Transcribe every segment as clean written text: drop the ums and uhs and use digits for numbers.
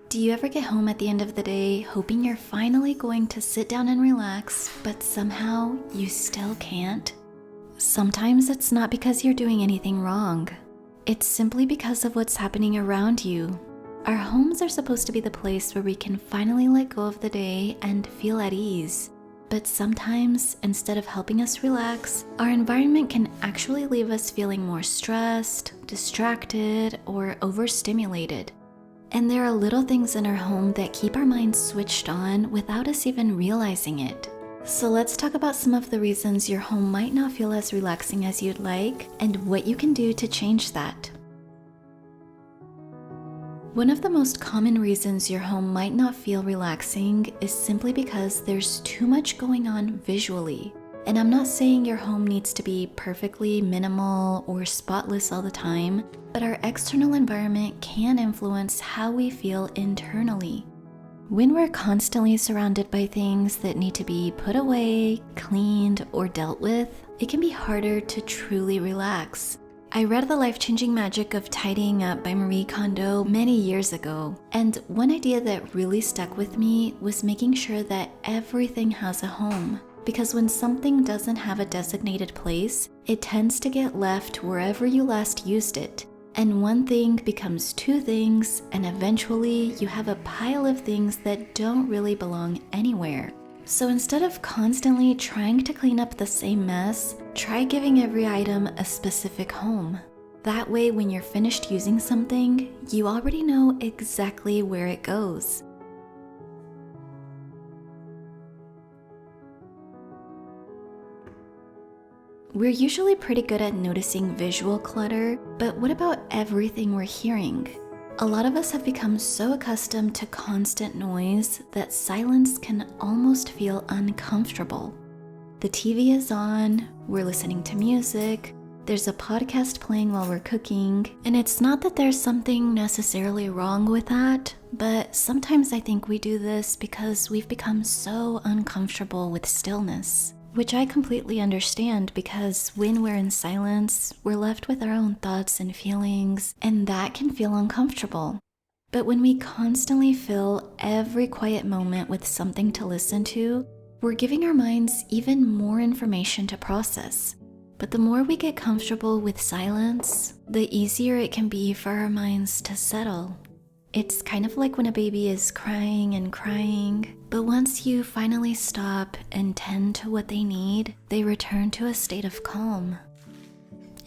Do you ever get home at the end of the day hoping you're finally going to sit down and relax, but somehow you still can't? Sometimes it's not because you're doing anything wrong. It's simply because of what's happening around you. Our homes are supposed to be the place where we can finally let go of the day and feel at ease. But sometimes, instead of helping us relax, our environment can actually leave us feeling more stressed, distracted, or overstimulated. And there are little things in our home that keep our minds switched on without us even realizing it. So let's talk about some of the reasons your home might not feel as relaxing as you'd like and what you can do to change that. One of the most common reasons your home might not feel relaxing is simply because there's too much going on visually. And I'm not saying your home needs to be perfectly minimal or spotless all the time, but our external environment can influence how we feel internally. When we're constantly surrounded by things that need to be put away, cleaned, or dealt with, it can be harder to truly relax. I read The Life-Changing Magic of Tidying Up by Marie Kondo many years ago, and one idea that really stuck with me was making sure that everything has a home. Because when something doesn't have a designated place, it tends to get left wherever you last used it. And one thing becomes two things, and eventually you have a pile of things that don't really belong anywhere. So instead of constantly trying to clean up the same mess, try giving every item a specific home. That way, when you're finished using something, you already know exactly where it goes. We're usually pretty good at noticing visual clutter, but what about everything we're hearing? A lot of us have become so accustomed to constant noise that silence can almost feel uncomfortable. The TV is on, we're listening to music, there's a podcast playing while we're cooking, and it's not that there's something necessarily wrong with that, but sometimes I think we do this because we've become so uncomfortable with stillness. Which I completely understand, because when we're in silence, we're left with our own thoughts and feelings, and that can feel uncomfortable. But when we constantly fill every quiet moment with something to listen to, we're giving our minds even more information to process. But the more we get comfortable with silence, the easier it can be for our minds to settle. It's kind of like when a baby is crying and crying, but once you finally stop and tend to what they need, they return to a state of calm.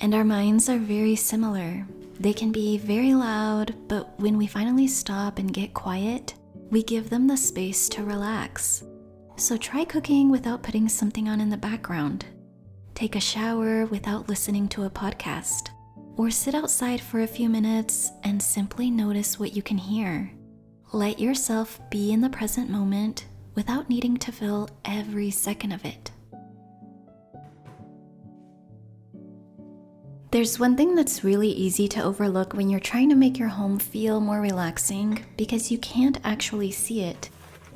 And our minds are very similar. They can be very loud, but when we finally stop and get quiet, we give them the space to relax. So try cooking without putting something on in the background. Take a shower without listening to a podcast. Or sit outside for a few minutes and simply notice what you can hear. Let yourself be in the present moment without needing to fill every second of it. There's one thing that's really easy to overlook when you're trying to make your home feel more relaxing because you can't actually see it,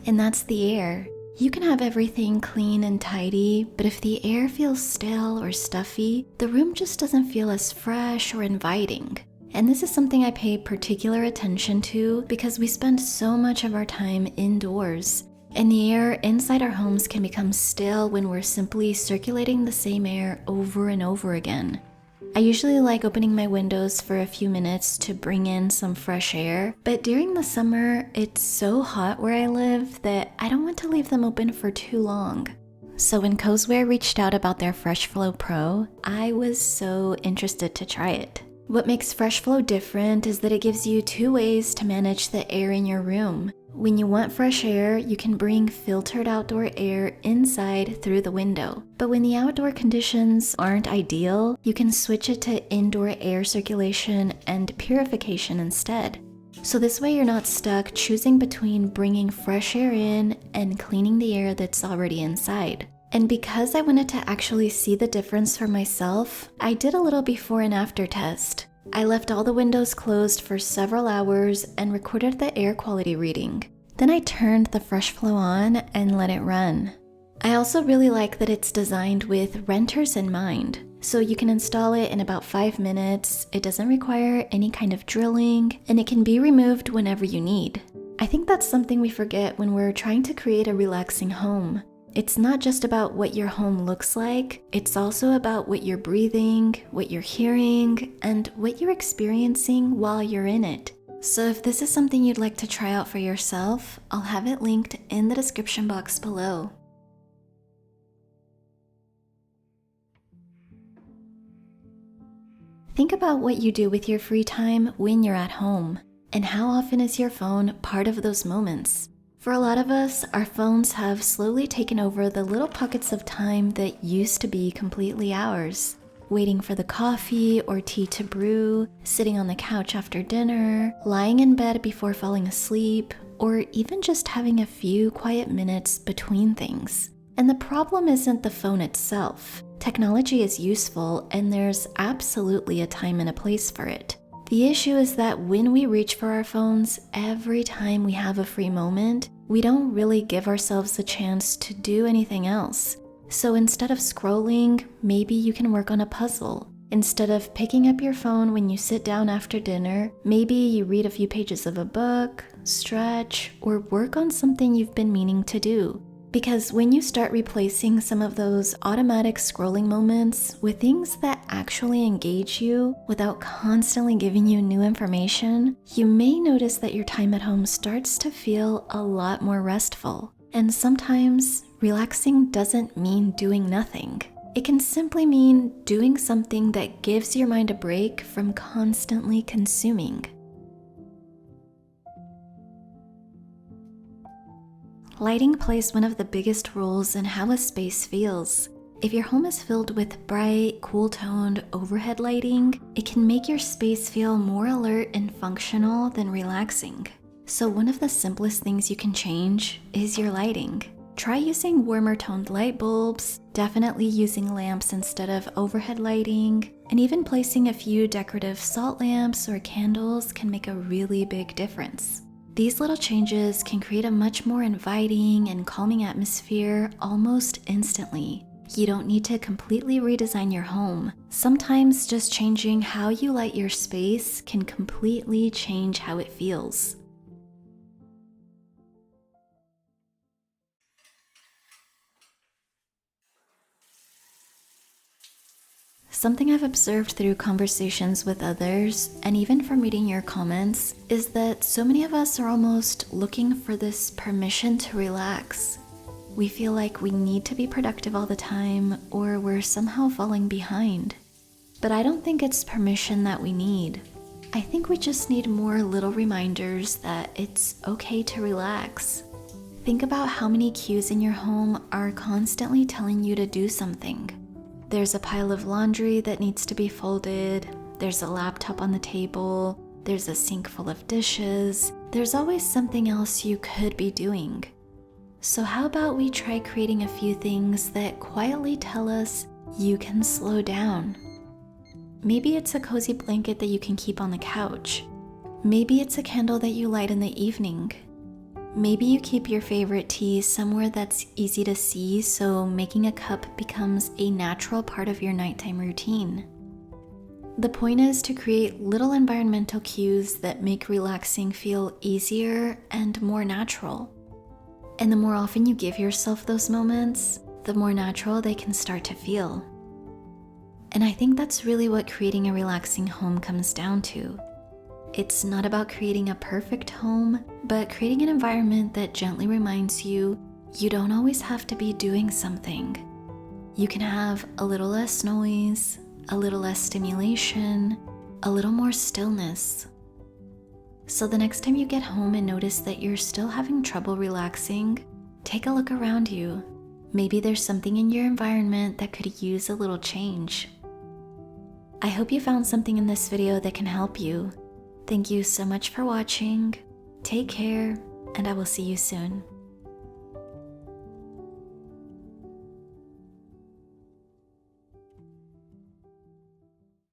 and that's the air. You can have everything clean and tidy, but if the air feels stale or stuffy, the room just doesn't feel as fresh or inviting. And this is something I pay particular attention to because we spend so much of our time indoors, and the air inside our homes can become stale when we're simply circulating the same air over and over again. I usually like opening my windows for a few minutes to bring in some fresh air, but during the summer, it's so hot where I live that I don't want to leave them open for too long. So when Cozeware reached out about their Fresh Flow Pro, I was so interested to try it. What makes Fresh Flow different is that it gives you two ways to manage the air in your room. When you want fresh air, you can bring filtered outdoor air inside through the window. But when the outdoor conditions aren't ideal, you can switch it to indoor air circulation and purification instead. So this way you're not stuck choosing between bringing fresh air in and cleaning the air that's already inside. And because I wanted to actually see the difference for myself, I did a little before and after test. I left all the windows closed for several hours and recorded the air quality reading. Then I turned the Fresh Flow on and let it run. I also really like that it's designed with renters in mind. So you can install it in about 5 minutes, it doesn't require any kind of drilling, and it can be removed whenever you need. I think that's something we forget when we're trying to create a relaxing home. It's not just about what your home looks like, it's also about what you're breathing, what you're hearing, and what you're experiencing while you're in it. So if this is something you'd like to try out for yourself, I'll have it linked in the description box below. Think about what you do with your free time when you're at home, and how often is your phone part of those moments? For a lot of us, our phones have slowly taken over the little pockets of time that used to be completely ours. Waiting for the coffee or tea to brew, sitting on the couch after dinner, lying in bed before falling asleep, or even just having a few quiet minutes between things. And the problem isn't the phone itself. Technology is useful, and there's absolutely a time and a place for it. The issue is that when we reach for our phones every time we have a free moment, we don't really give ourselves a chance to do anything else. So instead of scrolling, maybe you can work on a puzzle. Instead of picking up your phone when you sit down after dinner, maybe you read a few pages of a book, stretch, or work on something you've been meaning to do. Because when you start replacing some of those automatic scrolling moments with things that actually engage you without constantly giving you new information, you may notice that your time at home starts to feel a lot more restful. And sometimes, relaxing doesn't mean doing nothing. It can simply mean doing something that gives your mind a break from constantly consuming. Lighting plays one of the biggest roles in how a space feels. If your home is filled with bright, cool-toned overhead lighting, it can make your space feel more alert and functional than relaxing. So one of the simplest things you can change is your lighting. Try using warmer toned light bulbs, definitely using lamps instead of overhead lighting, and even placing a few decorative salt lamps or candles can make a really big difference. These little changes can create a much more inviting and calming atmosphere almost instantly. You don't need to completely redesign your home. Sometimes just changing how you light your space can completely change how it feels. Something I've observed through conversations with others, and even from reading your comments, is that so many of us are almost looking for this permission to relax. We feel like we need to be productive all the time, or we're somehow falling behind. But I don't think it's permission that we need. I think we just need more little reminders that it's okay to relax. Think about how many cues in your home are constantly telling you to do something. There's a pile of laundry that needs to be folded, there's a laptop on the table, there's a sink full of dishes, there's always something else you could be doing. So how about we try creating a few things that quietly tell us you can slow down? Maybe it's a cozy blanket that you can keep on the couch. Maybe it's a candle that you light in the evening. Maybe you keep your favorite tea somewhere that's easy to see, so making a cup becomes a natural part of your nighttime routine. The point is to create little environmental cues that make relaxing feel easier and more natural. And the more often you give yourself those moments, the more natural they can start to feel. And I think that's really what creating a relaxing home comes down to. It's not about creating a perfect home, but creating an environment that gently reminds you you don't always have to be doing something. You can have a little less noise, a little less stimulation, a little more stillness. So the next time you get home and notice that you're still having trouble relaxing, take a look around you. Maybe there's something in your environment that could use a little change. I hope you found something in this video that can help you. Thank you so much for watching. Take care, and I will see you soon.